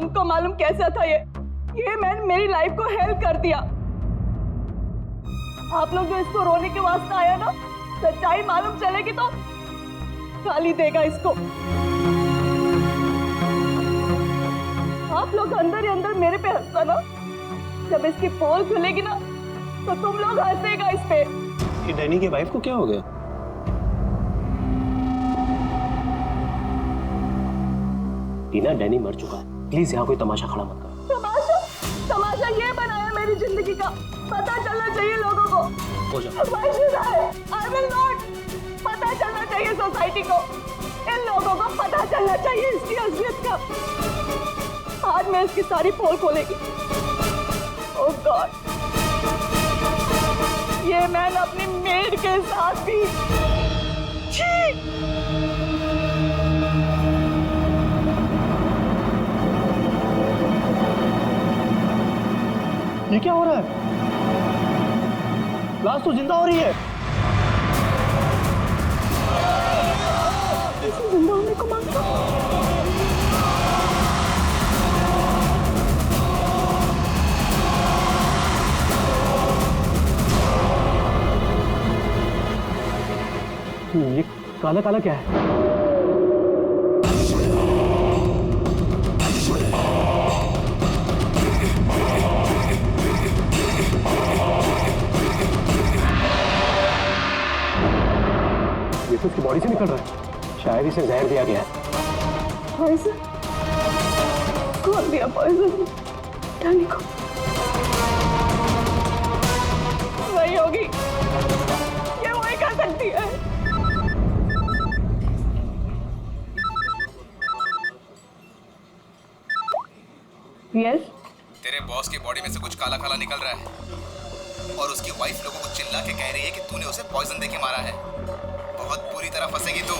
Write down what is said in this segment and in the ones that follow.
तुमको मालूम कैसा था ये मैंने मेरी लाइफ को हेल्प कर दिया। आप लोग जो इसको रोने के वास्ते आया ना, सच्चाई मालूम चलेगी तो गाली देगा इसको। आप लोग अंदर ही अंदर मेरे पे हंसता ना, जब इसकी पोल खुलेगी ना तो तुम लोग हंसेगा इस पे। ये डैनी की वाइफ को क्या हो गया? टीना, डैनी मर चुका है, प्लीज यहाँ कोई तमाशा खड़ा मत करो। तमाशा ये बनाया मेरी जिंदगी का, पता चलना चाहिए लोगों को। हो जाओ। Why should I will not। पता चलना चाहिए सोसाइटी को, इन लोगों को पता चलना चाहिए इसकी असलियत का। आज मैं इसकी सारी पोल खोलेगी। ओह गॉड, ये मैंने अपनी मेड के साथ भी। ये क्या हो रहा है? लाश तो जिंदा हो रही है। जिंदा होने को मांगता। ये काला काला क्या है? ये तो उसकी बॉडी से निकल रहा है, शायद इसे जहर दिया गया है। पॉइजन? कौन दिया पॉइजन? डैनी को। वही होगी, ये वही कर सकती है। यस? तेरे बॉस की बॉडी में से कुछ काला काला निकल रहा है और उसकी वाइफ लोगों को चिल्ला के कह रही है कि तूने उसे पॉइजन देके मारा है। बहुत बुरी तरह फंसेगी तू।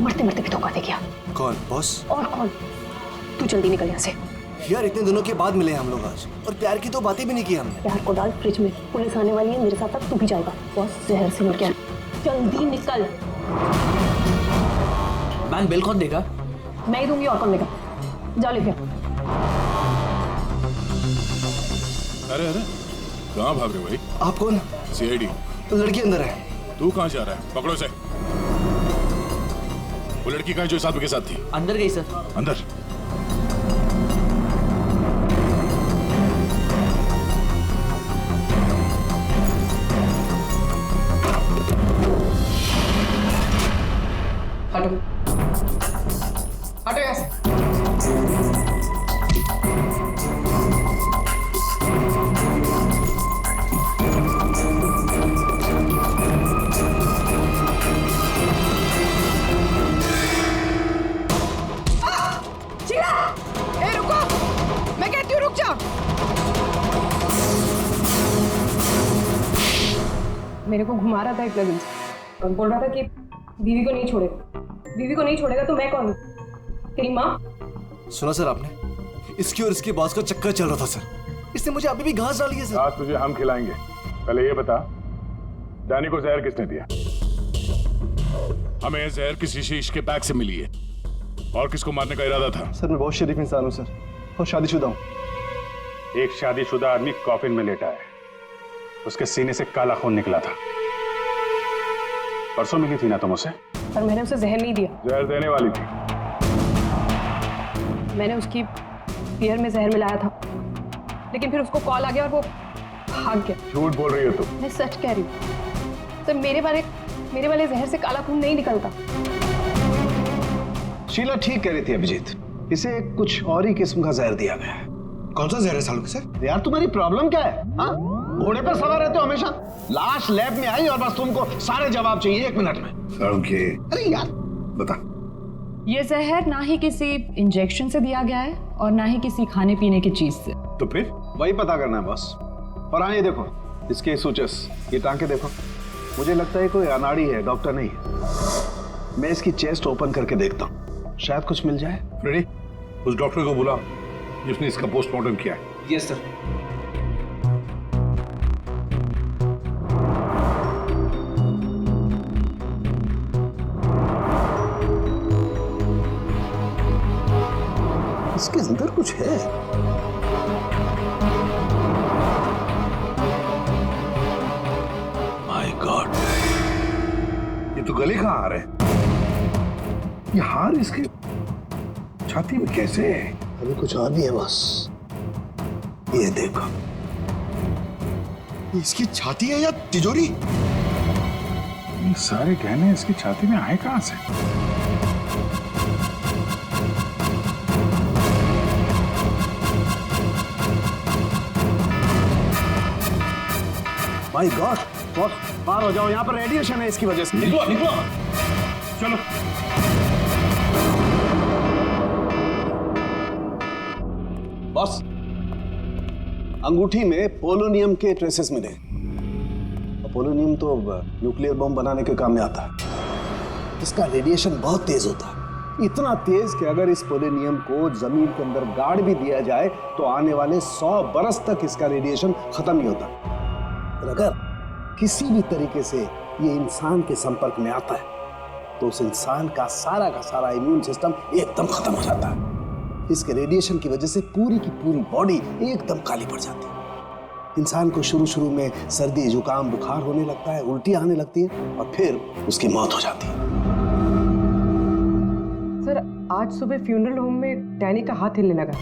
मरते मरते भी धोखा दे गया। कौन बॉस? और कौन? तू जल्दी निकल यहाँ से। यार इतने दिनों के बाद मिले हम लोग आज, और प्यार की तो बातें भी नहीं की हमने। प्यार को डाल फ्रिज में, पुलिस आने वाली है, मेरे साथ साथ तू भी जाएगा। बॉस जहर से मिल गया, जल्दी निकल। मैम बिल कौन देगा? मैं ही दूंगी, और कौन देगा? जाओ लेके। अरे अरे कहाँ भाग रहे हो भाई? आप कौन? सीआईडी। लड़की अंदर है। तू कहाँ जा रहा है? पकड़ो इसे। वो लड़की कहाँ जो इस आदमी के साथ थी? अंदर गई सर। अंदर। हटो, हटो यहाँ से। मेरे को घुमा रहा था एक लगन से और बोल रहा था कि बीवी को नहीं छोड़ेगा, बीवी को नहीं छोड़ेगा तो मैं कौन हूँ? तेरी माँ? सुना सर आपने? इसकी और इसके बॉस का चक्कर चल रहा था सर। इसने मुझे अभी भी घास डाली है सर। आज तुझे हम खिलाएंगे। पहले ये बता, डैनी को जहर किसने दिया? हमें जहर किसी शीश के पैक से मिली है। और किसको मारने का इरादा था? सर मैं बहुत शरीफ इंसान हूँ सर, और शादीशुदा हूँ। एक शादीशुदा आदमी कॉफिन में लेटा है, उसके सीने से काला खून निकला था। परसों मिली थी ना तुम उसे? पर मैंने उसे जहर नहीं दिया। जहर देने वाली थी। मैंने उसकी बियर में जहर मिलाया था, लेकिन फिर उसको कॉल आ गया और वो भाग गया। झूठ बोल रही हो तुम। मैं सच कह रही हूँ। तो मेरे वाले जहर से काला खून नहीं निकलता। शीला ठीक कह रही थी अभिजीत, इसे कुछ और ही किस्म का जहर दिया गया है। कौन सा जहर है सालों के सर? यार तुम्हारी प्रॉब्लम क्या है? हाँ, घोड़े पर सवार रहते हो हमेशा। लाश लैब में आई और बस तुमको सारे जवाब चाहिए 1 मिनट में। ओके। अरे यार बता। ये जहर ना ही किसी इंजेक्शन से दिया गया है और ना ही किसी खाने पीने की चीज से। तो फिर वही पता करना है बॉस। और हाँ ये देखो, इसके सूचस, ये टांके देखो। मुझे लगता है कोई अनाड़ी है, डॉक्टर नहीं है। मैं इसकी चेस्ट ओपन करके देखता हूँ, शायद कुछ मिल जाए। रेडी? उस डॉक्टर को बुलाओ जिसने इसका पोस्टमार्टम किया है। Yes sir. इसके अंदर कुछ है। माय गॉड, ये तो गले का हार है। ये हार इसके छाती में कैसे है? अभी कुछ और भी है बस, ये देखो। इसकी छाती है या तिजोरी? ये सारे गहने इसकी छाती में आए कहां से? माय गॉड, बॉस बाहर हो जाओ, यहाँ पर रेडिएशन है इसकी वजह से। निकलो निकलो, चलो। बॉस, अंगूठी में पोलोनियम के ट्रेसेस मिले। पोलोनियम तो न्यूक्लियर बम बनाने के काम में आता है। इसका रेडिएशन बहुत तेज होता है, इतना तेज कि अगर इस पोलोनियम को जमीन के अंदर गाड़ भी दिया जाए तो आने वाले 100 बरस तक इसका रेडिएशन खत्म नहीं होता। और अगर किसी भी तरीके से ये इंसान के संपर्क में आता है तो उस इंसान का सारा इम्यून सिस्टम एकदम खत्म हो जाता है। इसके रेडिएशन की वजह से पूरी की पूरी बॉडी एकदम काली पड़ जाती है। इंसान को शुरू में सर्दी, जुकाम, बुखार होने लगता है, उल्टी आने लगती है और फिर उसकी मौत हो जाती है। सर, आज सुबह फ्यूनरल होम में डैनी का हाथ हिलने लगा,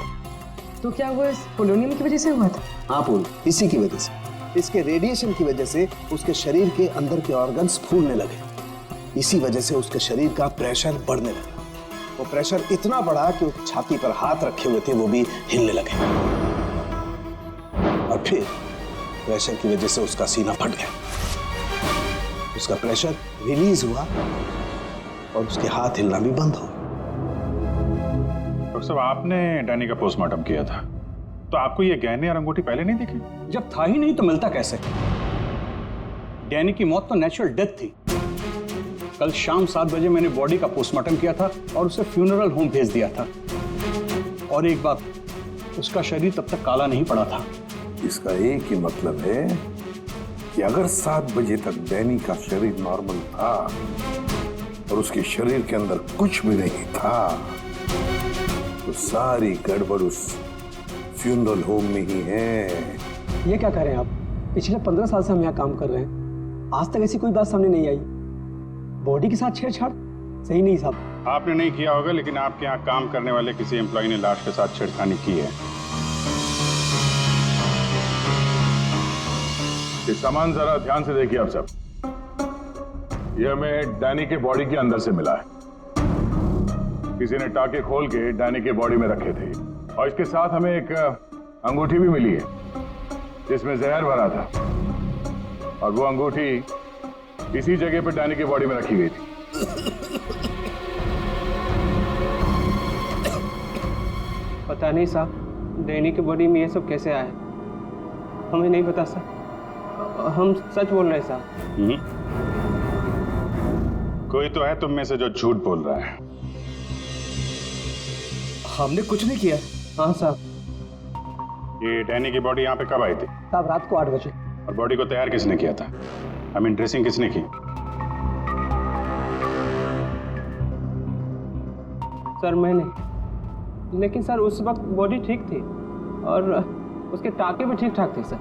तो क्या वो इस पोलोनियम की वजह से हुआ था? हाँ पूल, इसी की वजह से, इसके रेडिएशन की वजह से उसके शरीर के अंदर के ऑर्गन्स फूलने लगे। इसी वजह से उसके शरीर का प्रेशर बढ़ने लगा। वो प्रेशर इतना बढ़ा कि उसकी छाती पर हाथ रखे हुए थे वो भी हिलने लगे, और फिर प्रेशर की वजह से उसका सीना फट गया। उसका प्रेशर रिलीज हुआ और उसके हाथ हिलना भी बंद हो गया। डॉक्टर साहब, आपने डैनी का पोस्टमार्टम किया था, तो आपको ये गहने और अंगूठी पहले नहीं दिखी? जब था ही नहीं तो मिलता कैसे? डैनी की मौत तो नेचुरल डेथ थी। कल शाम 7 बजे मैंने बॉडी का पोस्टमार्टम किया था और उसे फ्यूनरल होम भेज दिया था। और एक बात, उसका शरीर तब तक काला नहीं पड़ा था। इसका एक ही मतलब है कि अगर 7 बजे तक डैनी का शरीर नॉर्मल था और उसके शरीर के अंदर कुछ भी नहीं था, तो सारी गड़बड़ उस फ्यूनरल होम में ही है। ये क्या कह रहे हैं आप? पिछले 15 साल से हम यहाँ काम कर रहे हैं, आज तक ऐसी कोई बात सामने नहीं आई। बॉडी के साथ छेड़छाड़ सही नहीं साहब। आपने नहीं किया होगा, लेकिन आपके यहाँ काम करने वाले किसी एम्प्लॉय ने लाश के साथ छेड़खानी की है। ये सामान जरा ध्यान से देखिए आप सब। ये हमें डैनी के बॉडी के अंदर से मिला है। किसी ने टाके खोल के डैनी के बॉडी में रखे थे, और इसके साथ हमें एक अंगूठी भी मिली है जिसमें जहर भरा था, और वो अंगूठी इसी जगह पे डैनी की बॉडी में रखी गई थी। पता नहीं साहब, डैनी की बॉडी में ये सब कैसे आया, हमें नहीं पता सर। हम सच बोल रहे हैं साहब। कोई तो है तुम में से जो झूठ बोल रहा है। हमने कुछ नहीं किया। हाँ साहब। ये डैनी की बॉडी यहाँ पे कब आई थी? साहब रात को 8 बजे। और बॉडी को तैयार किसने किया था? आई मीन ड्रेसिंग किसने की? सर मैंने, लेकिन सर उस वक्त बॉडी ठीक थी और उसके टाके भी ठीक ठाक थे सर।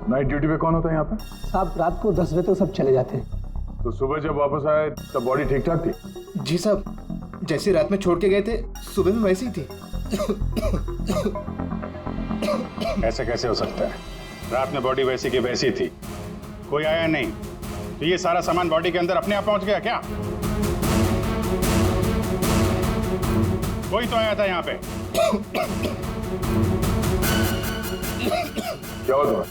नाइट ड्यूटी पे कौन होता है यहाँ पे? साहब रात को 10 बजे तक सब चले जाते हैं। तो सुबह जब वापस आए तब बॉडी ठीक ठाक थी? जी साहब, जैसे रात में छोड़ के गए थे सुबह में वैसी ही थी। ऐसे कैसे हो सकता है? रात में बॉडी वैसी की वैसी थी, कोई आया नहीं, तो ये सारा सामान बॉडी के अंदर अपने आप पहुंच गया क्या? कोई तो आया था यहाँ पे। क्या हुआ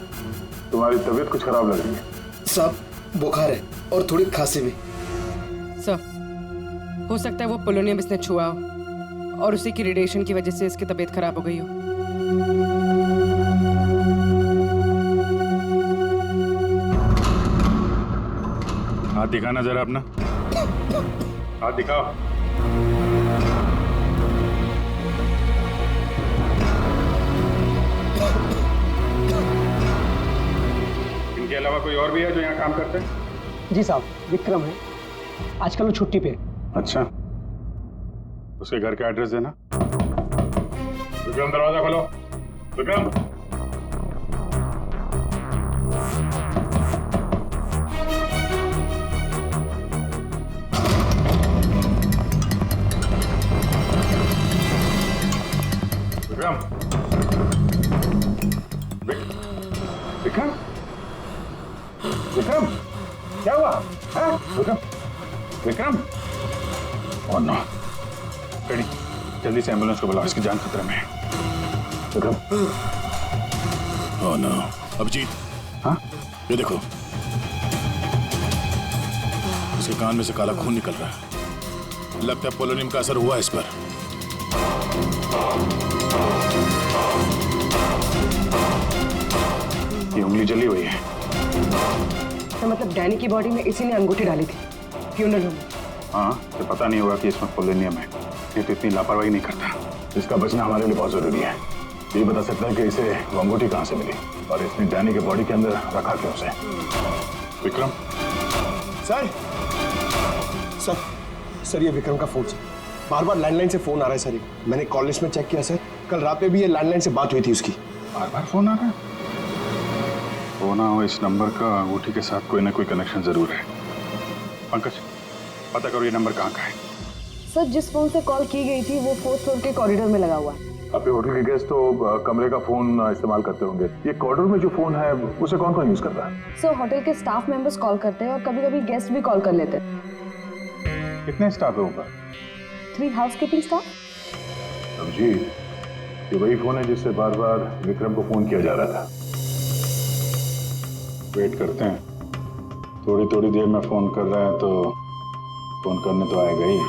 तुम्हारी तबीयत कुछ खराब लग रही है? साहब बुखार है और थोड़ी खांसी भी। सर, हो सकता है वो पोलोनियम इसने छुआ हो और उसी की रेडिएशन की वजह से इसकी तबीयत खराब हो गई हो। हाथ दिखाना जरा अपना, हाथ दिखाओ। इनके अलावा कोई और भी है जो यहाँ काम करते हैं? जी साहब, विक्रम है, आजकल वो छुट्टी पे। अच्छा, उसके घर का एड्रेस देना। विक्रम दरवाजा खोलो। विक्रम। विक्रम। विक्रम। विक्रम क्या हुआ? Vikram. Vikram. Oh no. Ready, जल्दी से एम्बुलेंस को बुलाओ, इसकी जान खतरे में है। विक्रम। Oh no. अभिजीत। हाँ, ये देखो, इसके कान में से काला खून निकल रहा है। लगता है पोलोनियम का असर हुआ इस पर। ये उंगली जली हुई है। तो मतलब डैनी की बॉडी में इसी ने अंगूठी डाली थी फ्यूनरल होम। हाँ, तो पता नहीं होगा कि इसमें पोलोनियम है। ये तो इतनी लापरवाही नहीं करता। इसका बचना हमारे लिए बहुत जरूरी है। ये बता सकता है कि इसे वो अंगूठी कहाँ से मिली और इसने डैनी के बॉडी के अंदर रखा क्यों उसे। विक्रम। सर सर ये विक्रम का फोन सर, बार बार लैंडलाइन से फोन आ रहा है सर। मैंने कॉल लिस्ट में चेक किया सर, कल रात में भी ये लैंडलाइन से बात हुई थी उसकी। बार बार फोन आ रहा है। वो ना हो, इस नंबर का अंगूठी के साथ कोई ना कोई कनेक्शन जरूर है। पंकज, पता करो ये नंबर कहाँ का है। सर जिस फोन से कॉल की गई थी वो 4th फ्लोर के कॉरिडोर में लगा हुआ है। आपके होटल के गेस्ट तो कमरे का फोन इस्तेमाल करते होंगे। ये कॉरिडोर में जो फोन है उसे कौन कौन यूज करता है? सर होटल के स्टाफ मेंबर्स कॉल करते हैं और कभी कभी गेस्ट भी कॉल कर लेते हैं। कितने स्टाफ है ऊपर? 3 हाउसकीपिंग स्टाफ। अभिजीत, ये वही फोन है जिससे बार बार विक्रम को फोन किया जा रहा था। वेट करते हैं, थोड़ी थोड़ी देर में फोन कर रहा है तो फोन करने तो आएगा ही।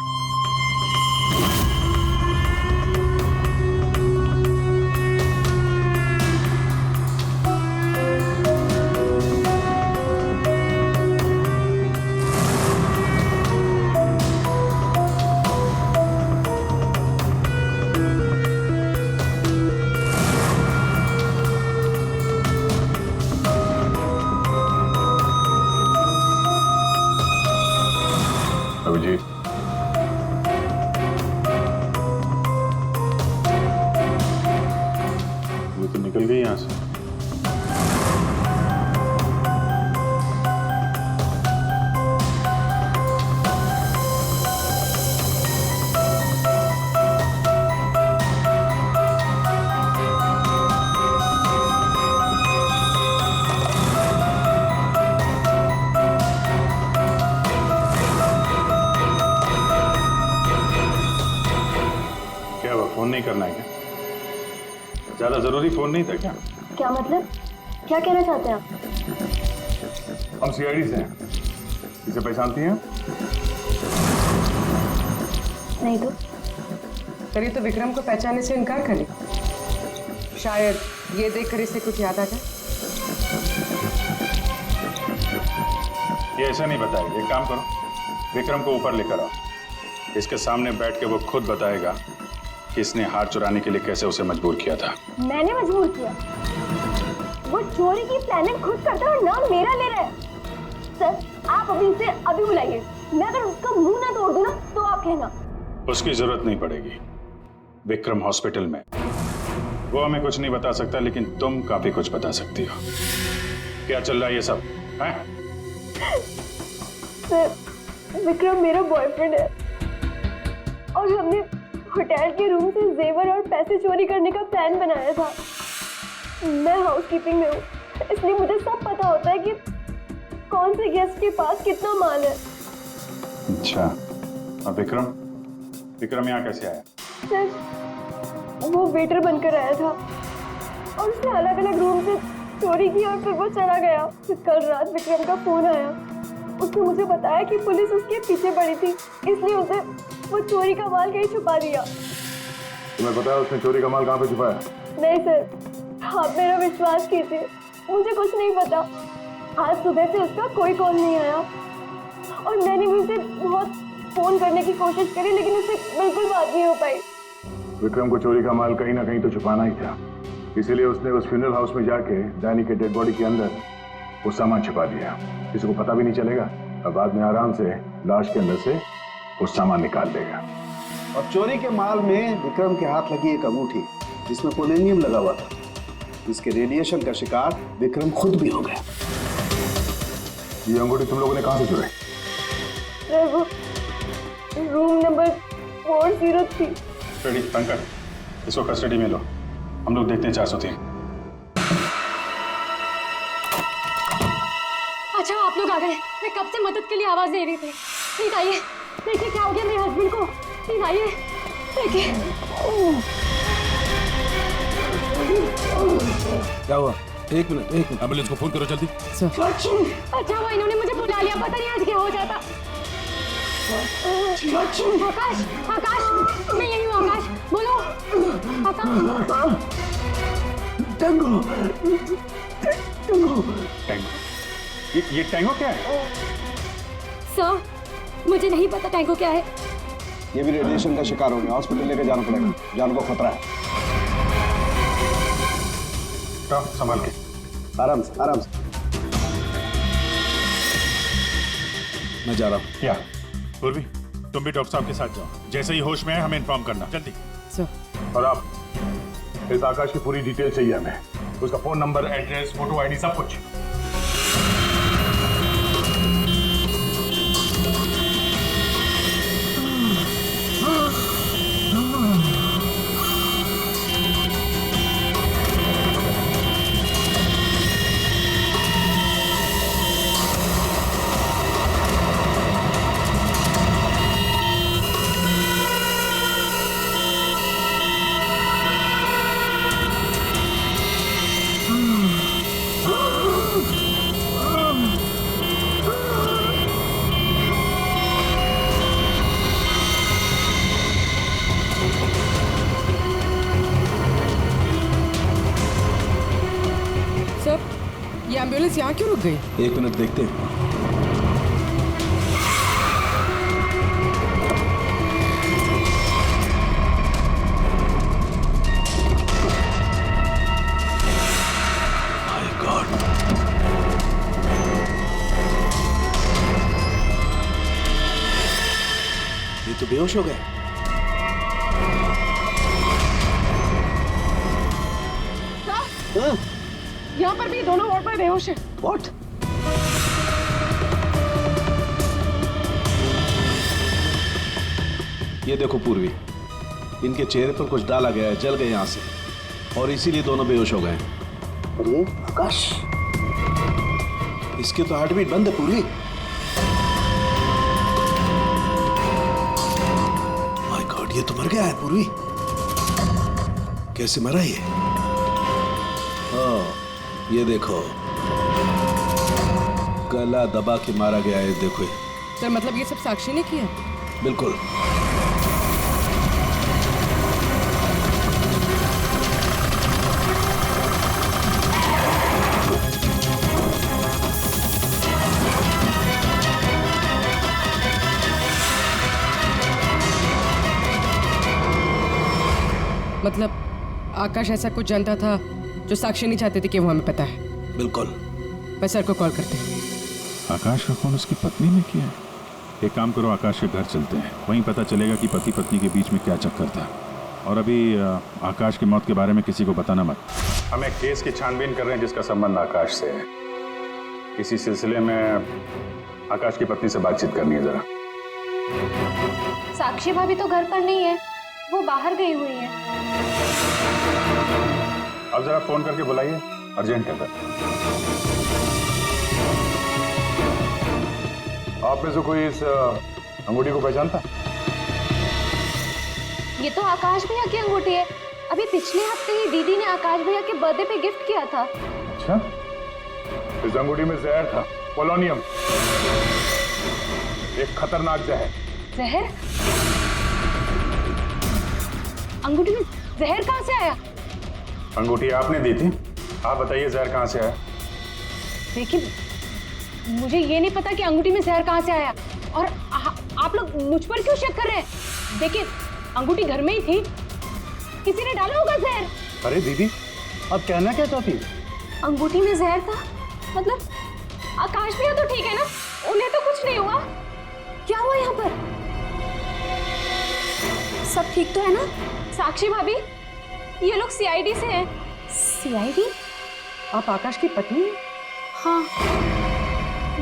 अभिजीत, ये तो निकल गई यहाँ से। फोन नहीं करना है क्या? ज्यादा जरूरी फोन नहीं था क्या? क्या मतलब? क्या कहना चाहते हैं आप? हम सीआईडी से हैं। इसे पहचानती हैं? नहीं तो। सर ये तो विक्रम को पहचानने से इनकार करे। शायद ये देखकर इसे कुछ याद आ जाए। ये ऐसा नहीं बताएगा। एक काम करो, विक्रम को ऊपर लेकर आओ। इसके सामने बैठ के वो खुद बताएगा कि इसने हार चुराने के लिए कैसे उसे मजबूर किया था। मैंने मजबूर किया? वो चोरी की प्लानिंग खुद करता है और नाम मेरा ले रहा है। सर आप अभी इसे अभी बुलाइए। मैं अगर उसका मुंह ना तोड़ दूं ना तो आप कहना। उसकी जरूरत नहीं पड़ेगी। विक्रम हॉस्पिटल में, वो हमें कुछ नहीं बता सकता, लेकिन तुम काफी कुछ बता सकती हो। क्या चल रहा है ये सब है? सर विक्रम मेरा बॉयफ्रेंड है और हमने होटल के रूम से जेवर और पैसे चोरी करने का प्लान बनाया था। मैं हाउसकीपिंग में हूँ, इसलिए मुझे सब पता होता है कि कौन से गेस्ट के पास कितना माल है। अच्छा, अब विक्रम यहाँ कैसे आया? सर वो वेटर बनकर आया था और उसने अलग अलग रूम से चोरी की और फिर वो चला गया। फिर कल रात विक्रम का फोन आया। उसने मुझे बताया कि पुलिस उसके पीछे पड़ी थी, इसलिए उसे वो चोरी का माल कहीं छुपा दिया। तुम्हें पता है उसने चोरी का माल कहाँ पे छुपाया? नहीं सर, आप मेरा विश्वास कीजिए, मुझे कुछ नहीं पता। आज सुबह से उसका कोई कॉल नहीं आया और मैंने भी उसे बहुत फोन करने की कोशिश करी, लेकिन उससे बिल्कुल बात नहीं हो पाई। विक्रम को चोरी का माल कहीं ना कहीं तो छुपाना ही था, इसीलिए उसने उस फ्यूनरल हाउस में जाके डैनी के डेड बॉडी के अंदर वो सामान छुपा दिया। किसी को पता भी नहीं चलेगा और बाद में आराम से लाश के अंदर से वो सामान निकाल देगा। और चोरी के माल में विक्रम के हाथ लगी एक अंगूठी जिसमें पोलोनियम लगा हुआ था। इसके रेडिएशन का शिकार विक्रम खुद भी हो गया। ये अंगूठी तुम लोगों ने कहां से चुराई? Room number 403। रेडी पंकज, इसको कस्टडी में लो, हम लोग देखते हैं 403। अच्छा आप लोग आ गए, मैं कब से मदद के लिए आवाज दे रही थी। प्लीज आइए, देखिए क्या हो गया मेरे हस्बैंड को। प्लीज आइए, देखिए। क्या हुआ? एक मिनट एम्बुलेंस को फोन करो जल्दी। अच्छा वो इन्होंने मुझे बुला लिया, पता नहीं आज क्या हो जाता। आकाश, आकाश, मैं यही हूँ। आकाश बोलो। आकाश। टैंगो। ये टैंगो क्या है? सर मुझे नहीं पता टैंगो क्या है। ये भी रेडिएशन का शिकार हो गया, हॉस्पिटल लेके जाना पड़ेगा, जान को खतरा है। संभाल के, आराम से आराम से। मैं जा रहा हूँ। क्या पूर्वी, तुम भी डॉक्टर साहब के साथ जाओ, जैसे ही होश में है हमें इन्फॉर्म करना, जल्दी। और आप इस आकाश की पूरी डिटेल चाहिए हमें, उसका phone number, address, photo, ID, सब कुछ। एम्बुलेंस यहाँ क्यों रुक गई? एक मिनट देखते हैं। माय गॉड, ये तो बेहोश हो गए। यहाँ पर भी दोनों वार्ड में बेहोश है। What? ये देखो पूर्वी, इनके चेहरे पर कुछ डाला गया है, जल गए यहाँ से, और इसीलिए दोनों बेहोश हो गए। अरे आकाश, इसके तो हार्ट बीट बंद है पूर्वी। माय गॉड, ये तो मर गया है पूर्वी। कैसे मरा ये? ये देखो, गला दबा के मारा गया है। देखो सर, मतलब ये सब साक्षी ने किया? बिल्कुल। मतलब आकाश ऐसा कुछ जानता था जो साक्षी नहीं चाहते थे कि वो हमें पता है। बिल्कुल। मैं सर को कॉल करते हैं। आकाश का फोन उसकी पत्नी ने किया? एक काम करो, आकाश के घर चलते हैं, वहीं पता चलेगा कि पति पत्नी के बीच में क्या चक्कर था। और अभी आकाश की मौत के बारे में किसी को बताना मत। हम एक केस की छानबीन कर रहे हैं जिसका संबंध आकाश से है। इसी सिलसिले में आकाश की पत्नी से बातचीत करनी है जरा। साक्षी भाभी तो घर पर नहीं है, वो बाहर गई हुई है। अब जरा फोन करके बुलाइए, अर्जेंट है। आप में से कोई इस अंगूठी को पहचानता? ये तो आकाश भैया की अंगूठी है। अभी पिछले हफ्ते ही दीदी ने आकाश भैया के बर्थडे पे गिफ्ट किया था। अच्छा, इस अंगूठी में जहर था, पोलोनियम, एक खतरनाक जहर। जहर? अंगूठी में जहर कहाँ से आया? अंगूठी आपने दी थी, आप बताइए जहर कहाँ से आया? देखिए, मुझे ये नहीं पता कि अंगूठी में जहर कहाँ से आया, और आप लोग मुझ पर क्यों शक कर रहे हैं? देखिए, अंगूठी घर में ही थी, किसी ने डाला होगा जहर। अरे दीदी, आप कहना क्या चाहती? अंगूठी में जहर था मतलब आकाश भैया तो ठीक है ना, उन्हें तो कुछ नहीं हुआ? क्या हुआ यहाँ पर? सब ठीक तो है ना? साक्षी भाभी, ये लोग सीआईडी से हैं। सीआईडी? आप आकाश की पत्नी हैं? हाँ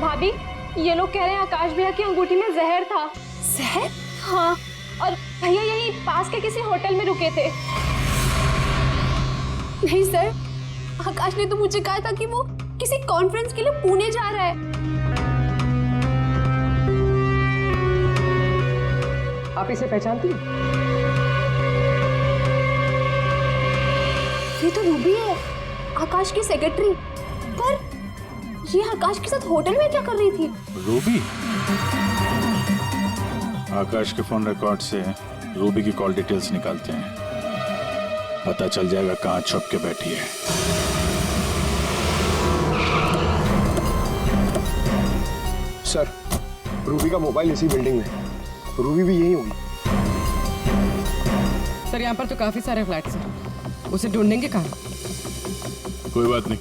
भाभी, ये लोग कह रहे हैं आकाश भैया की अंगूठी में जहर था। जहर? हाँ, और भैया यही पास के किसी होटल में रुके थे। नहीं सर, आकाश ने तो मुझे कहा था कि वो किसी कॉन्फ्रेंस के लिए पुणे जा रहा है। आप इसे पहचानती हैं? ये तो रूबी है, आकाश की सेक्रेटरी। पर ये आकाश के साथ होटल में क्या कर रही थी? रूबी? आकाश के फोन रिकॉर्ड से रूबी की कॉल डिटेल्स निकालते हैं, पता चल जाएगा कहाँ छुप के बैठी है। सर, रूबी का मोबाइल इसी बिल्डिंग में है। रूबी भी यही होगी। सर, यहाँ पर तो काफी सारे फ्लैट्स हैं, उसे ढूंढेंगे कहाँ? कोई बात नहीं,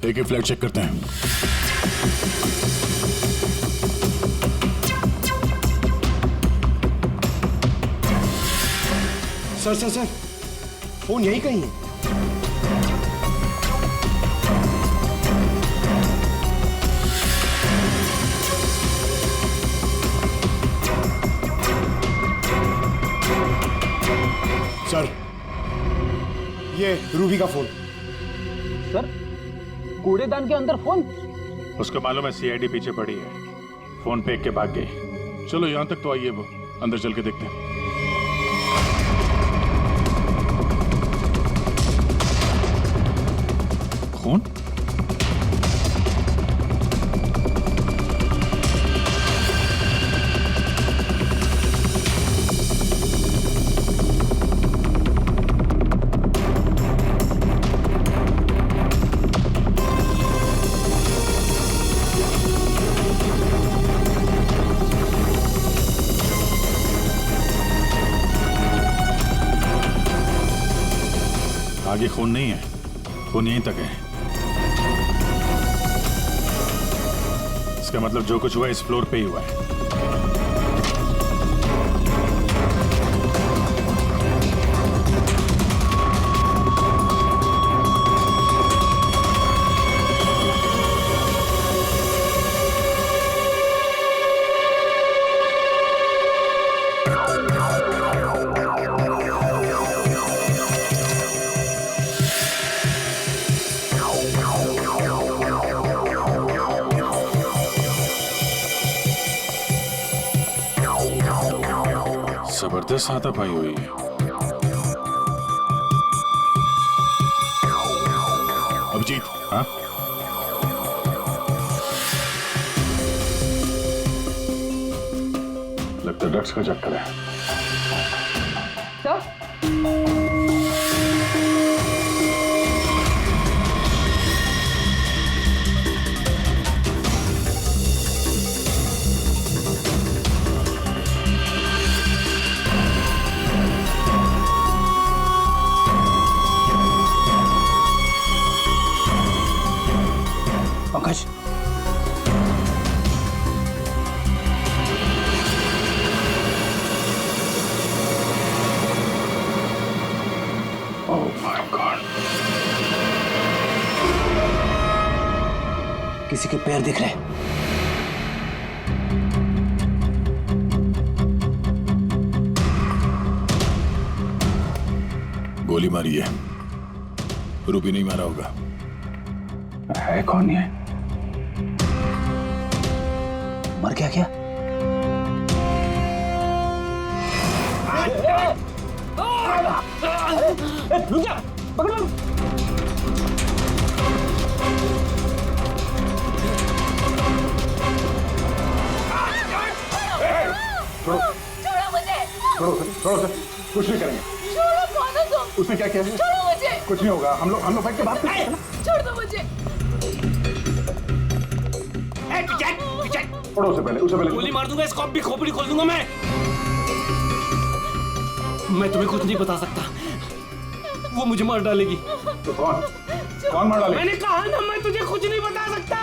एक ही फ्लैट चेक करते हैं। सर सर सर, फोन यही कहीं है। सर, ये रूबी का फोन। सर, कूड़ेदान के अंदर फोन? उसको मालूम है सीआईडी पीछे पड़ी है, फोन फेंक के भाग गई। चलो यहां तक तो आइए, वो अंदर चल के देखते हैं। खून? आगे खून नहीं है, खून यहीं तक है। इसका मतलब जो कुछ हुआ इस फ्लोर पे ही हुआ है। जबरदस्त हाथापाई हुई है। अभिजीत, हाँ? लगता है ड्रग्स का चक्कर है। Sir, Pankaj, oh my God, किसी के पैर दिख रहे। गोली मारी है, रूबी नहीं मारा होगा। है कौन ये? मर गया क्या? रुक जा, पकड़ो। छोड़ो मुझे। छोड़ो सर, कुछ नहीं करेंगे। छोड़ो, कौन हो तुम? उसने क्या किया है? छोड़ो मुझे। कुछ नहीं होगा, हम लोग बैठ के बात करते हैं ना। छोड़ दो मुझे। छोड़ो उसे पहले गोली मार दूंगा, इसको भी खोपड़ी खोल दूंगा मैं तुम्हें कुछ नहीं बता सकता, वो मुझे मार डालेगी। तो कौन मार डालेगा? मैंने कहा ना, मैं तुझे कुछ नहीं बता सकता।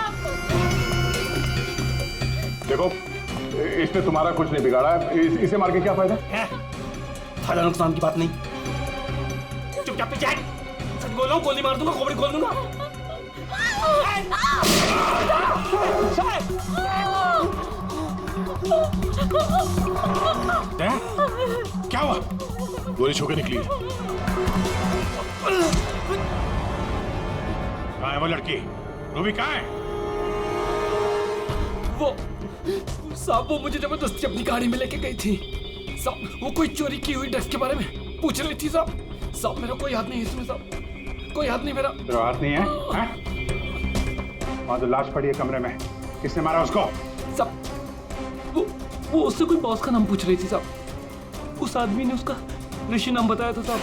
देखो, इसने तुम्हारा कुछ नहीं बिगाड़ा है, इसे मार के क्या फायदा? फायदा नुकसान की बात नहीं, चुपचाप पीछे हट। सच बोल रहा हूँ, गोली मार दूंगा, खोपड़ी खोल दूंगा। क्या हुआ? गोली छू के निकली है। कहाँ है वो लड़की? रूबी कहाँ है? वो साहब, वो मुझे जबरदस्ती अपनी गाड़ी में लेके गई थी साहब। वो कोई चोरी की हुई ड्रग्स के बारे में पूछ रही थी साहब। साहब मेरा कोई हाथ नहीं है इसमें साहब, कोई हाथ नहीं मेरा। तेरा हाथ नहीं है? वहाँ तो लाश पड़ी है कमरे में, किसने मारा उसको? साहब वो उससे कोई बॉस का नाम पूछ रही थी साहब। उस आदमी ने उसका ऋषि नाम बताया था साहब।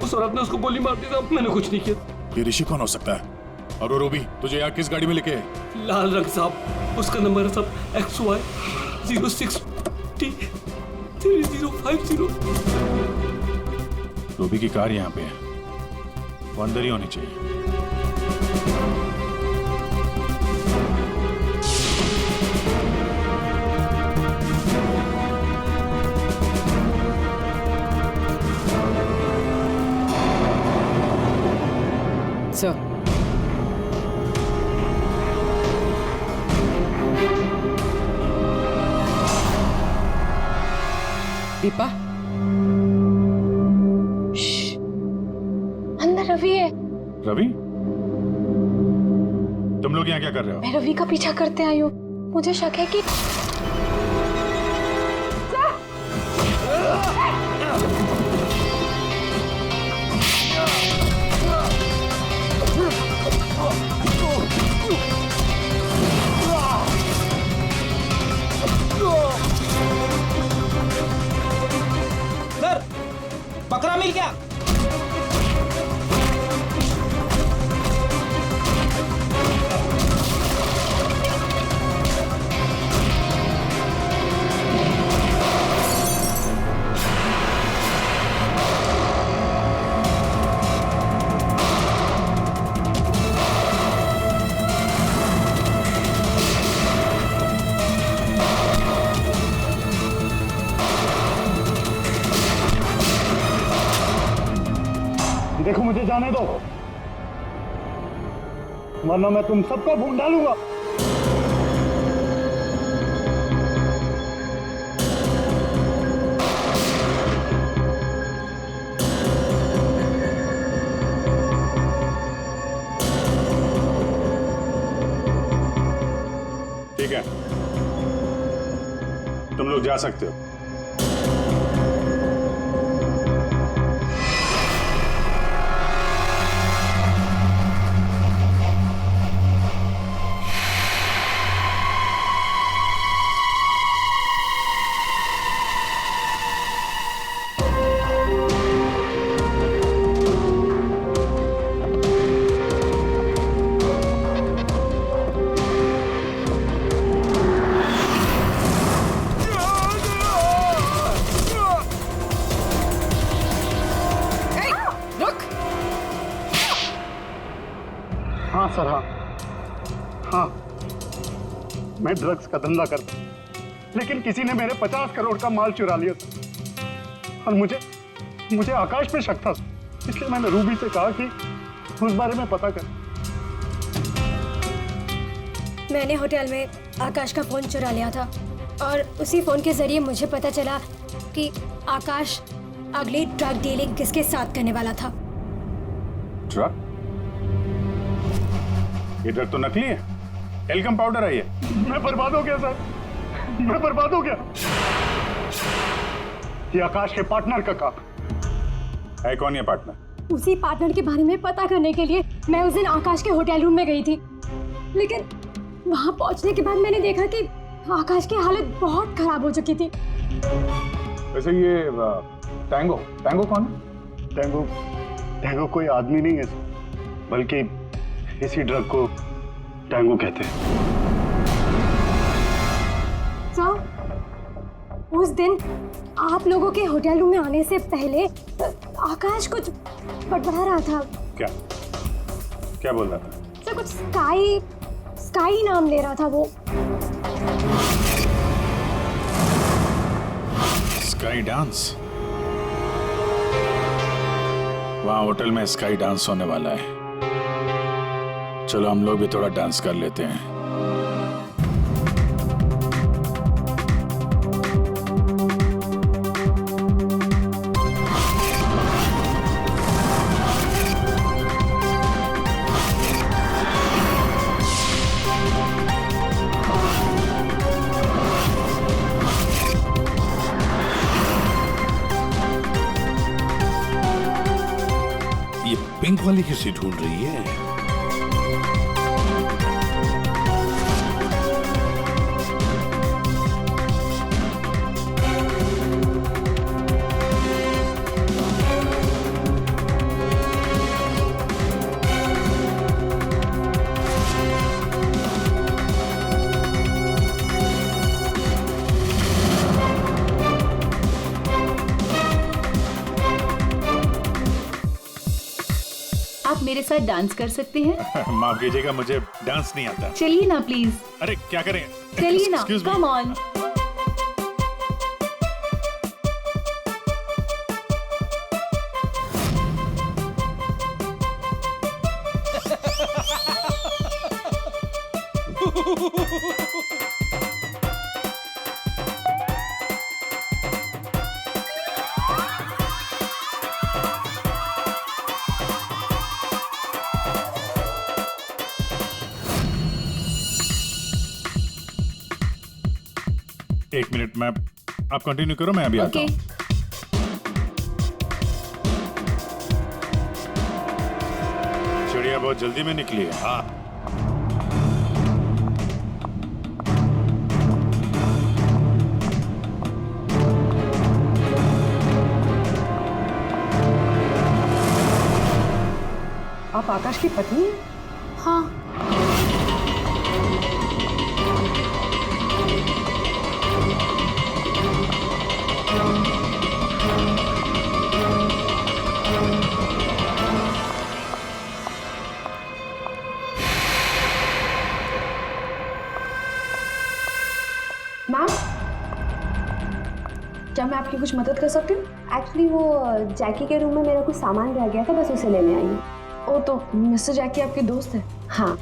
उस औरत ने उसको गोली मार दी साहब, मैंने कुछ नहीं किया। ये ऋषि कौन हो सकता है? और वो रूबी तुझे यहाँ किस गाड़ी में लेके? लाल रंग साहब, उसका नंबर है साहब XY 06T3050। रूबी की कार यहाँ पे है, वो अंदर ही होनी चाहिए। सर, दीपा, अंदर रवि है। रवि? तुम लोग यहाँ क्या कर रहे हो? मैं रवि का पीछा करते आई हूँ। मुझे शक है कि सर, बकरा मिल गया। देखो, मुझे जाने दो, वरना मैं तुम सबको भून डालूंगा। ठीक है, तुम लोग जा सकते हो। हाँ सर, हाँ, मैं ड्रग्स का धंधा करता हूँ, लेकिन किसी ने मेरे 50 करोड़ का माल चुरा लिया था और मुझे आकाश पे शक था, इसलिए मैंने रूबी से कहा कि उस बारे में पता कर। मैंने होटल में आकाश का फोन चुरा लिया था और उसी फोन के जरिए मुझे पता चला कि आकाश अगली ड्रग डीलिंग किसके साथ करने वाला था। ड्रग? ये ड्रग तो नकली है, एल्कम पाउडर है ये। मैं बर्बाद हो गया सर, मैं बर्बाद हो गया। ये आकाश के पार्टनर का काम है। कौन ये पार्टनर? उसी पार्टनर के बारे में पता करने के लिए मैं उस दिन आकाश के होटल रूम में गई थी, लेकिन वहां पहुंचने के बाद मैंने देखा कि आकाश की हालत बहुत खराब हो चुकी थी। वैसे ये टैंगो कौन है? टैंगो कोई आदमी नहीं है, बल्कि इसी ड्रग को टैंगो कहते हैं। सर, उस दिन आप लोगों के होटल रूम में आने से पहले आकाश कुछ बड़बड़ा रहा था। क्या बोल रहा था? सर, कुछ स्काई नाम ले रहा था वो। Sky dance? वहाँ होटल में स्काई डांस होने वाला है। चलो हम लोग भी थोड़ा डांस कर लेते हैं। पिंक वाली किसी ढूंढ रही है? मेरे साथ डांस कर सकते हैं? माफ कीजिएगा, मुझे डांस नहीं आता। चलिए ना प्लीज। अरे क्या करें? चलिए ना, कम ऑन। एक मिनट, मैं आप कंटिन्यू करो, मैं अभी आता हूँ। चिड़िया बहुत जल्दी में निकली है। हाँ, आप आकाश की पत्नी हैं? हाँ। मैम, क्या मैं आपकी कुछ मदद कर सकती हूँ? एक्चुअली वो जैकी के रूम में मेरा कुछ सामान रह गया था, बस उसे लेने आई हूँ। ओ, तो मिस्टर जैकी आपके दोस्त है? हाँ।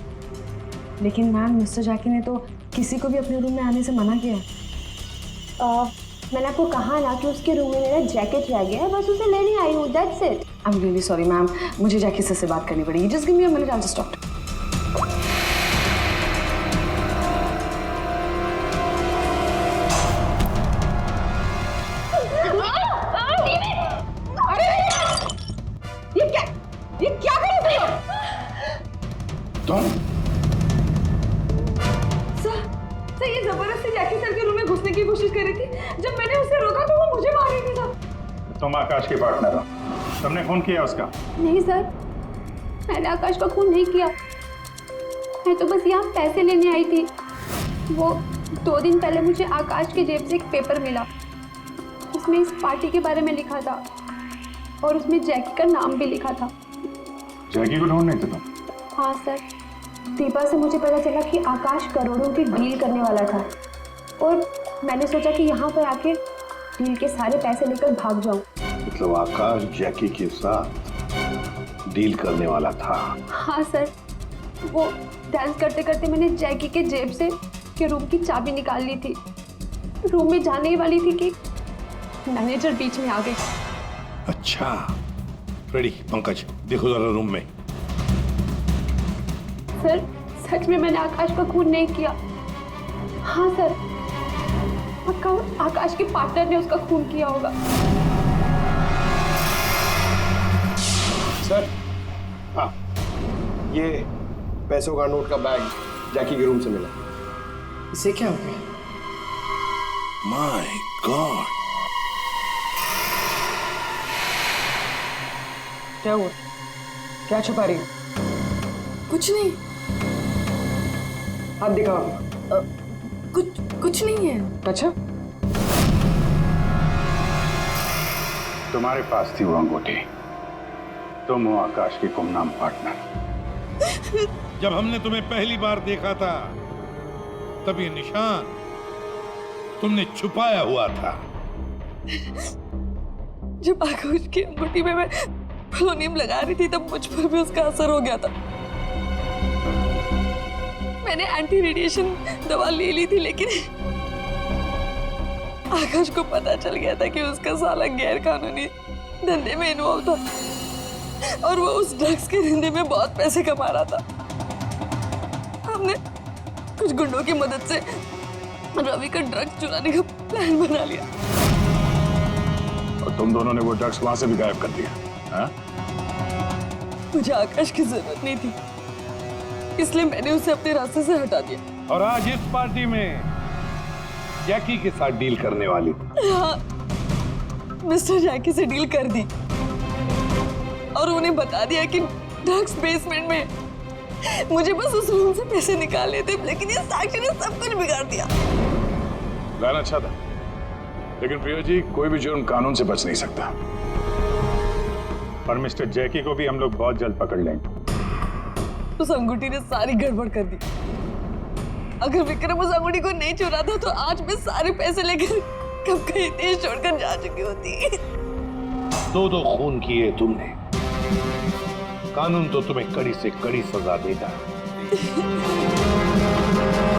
लेकिन मैम, मिस्टर जैकी ने तो किसी को भी अपने रूम में आने से मना किया है। मैंने आपको कहा ना कि उसके रूम में मेरा जैकेट रह गया है, बस उसे लेने आई हूँ, that's it. I am really sorry ma'am, मुझे जैकी से बात करनी पड़ेगी। Just give me a minute, I will just talk. ये क्या कर रहे हो तुम? सर, ये जबरदस्ती जैकी सर के रूम में घुसने की कोशिश कर रही थी। जब मैंने उसे रोका तो वो मुझे मार रही थी सर। तुम आकाश के पार्टनर हो, तुमने खून किया उसका? नहीं सर, मैंने आकाश का खून नहीं किया। मैं तो बस यहाँ पैसे लेने आई थी। वो 2 दिन पहले मुझे आकाश के जेब से एक पेपर मिला, उसमें इस पार्टी के बारे में लिखा था और उसमें जैकी का नाम भी लिखा था। जैकी को ढूंढ रहे थे तुम? हाँ सर, दीपा से मुझे पता चला कि आकाश करोड़ों की डील करने वाला था और मैंने सोचा कि यहाँ पर आके डील के सारे पैसे लेकर भाग जाऊँ। मतलब आकाश जैकी के साथ डील करने वाला था? हाँ सर, वो डांस करते करते मैंने जैकी के जेब से के रूम की चाबी निकाल ली थी। रूम में जाने ही वाली थी कि मैनेजर बीच में आ गए। अच्छा, रेडी पंकज, देखो जरा रूम में। सर, सच में मैंने आकाश का खून नहीं किया। हाँ सर, पक्का आकाश के पार्टनर ने उसका खून किया होगा। सर, हाँ, ये पैसों का नोट का बैग जैकी के रूम से मिला। इसे क्या हो गया? माय गॉड, क्या हुआ? क्या छुपा रही हो? कुछ नहीं। हाथ दिखाओ। कुछ नहीं है। अच्छा, तुम्हारे पास थी वो अंगूठी, तुम हो आकाश की गुमनाम पार्टनर। जब हमने तुम्हें पहली बार देखा था तब ये निशान तुमने छुपाया हुआ था। जब आकाश की अंगूठी में मैं पोलोनियम लगा रही थी तब मुझ पर भी उसका असर हो गया था। मैंने एंटी रेडिएशन दवा ले ली थी, लेकिन आकाश को पता चल गया था कि उसका साला गैर कानूनी धंधे में इन्वॉल्व था और वो उस ड्रग्स के धंधे में बहुत पैसे कमा रहा था। हमने कुछ गुंडों की मदद से रवि का ड्रग्स चुराने का प्लान बना लिया। और तुम दोनों ने वो ड्रग्स वहां से भी गायब कर दिया, हाँ? मुझे आकाश की जरूरत नहीं थी, इसलिए मैंने उसे अपने रास्ते से हटा दिया। और आज इस पार्टी में जैकी के साथ डील करने वाली थी। हाँ, मिस्टर जैकी से डील कर दी और उन्हें बता दिया कि ड्रग्स बेसमेंट में। मुझे बस उस रूम से पैसे निकालने थे, लेकिन ये साक्षी ने सब कुछ बिगाड़ दिया। प्लान अच्छा था, लेकिन प्रिया जी, कोई भी जुर्म कानून से बच नहीं सकता। और मिस्टर जैकी को भी हम लोग बहुत जल्द पकड़ लेंगे। उस अंगूठी ने सारी गड़बड़ कर दी। अगर विक्रम उस अंगूठी को नहीं चुराता तो आज मैं सारे पैसे लेकर कब कहीं देश छोड़कर जा चुकी होती। दो खून किए तुमने, कानून तो तुम्हें कड़ी से कड़ी सजा देगा।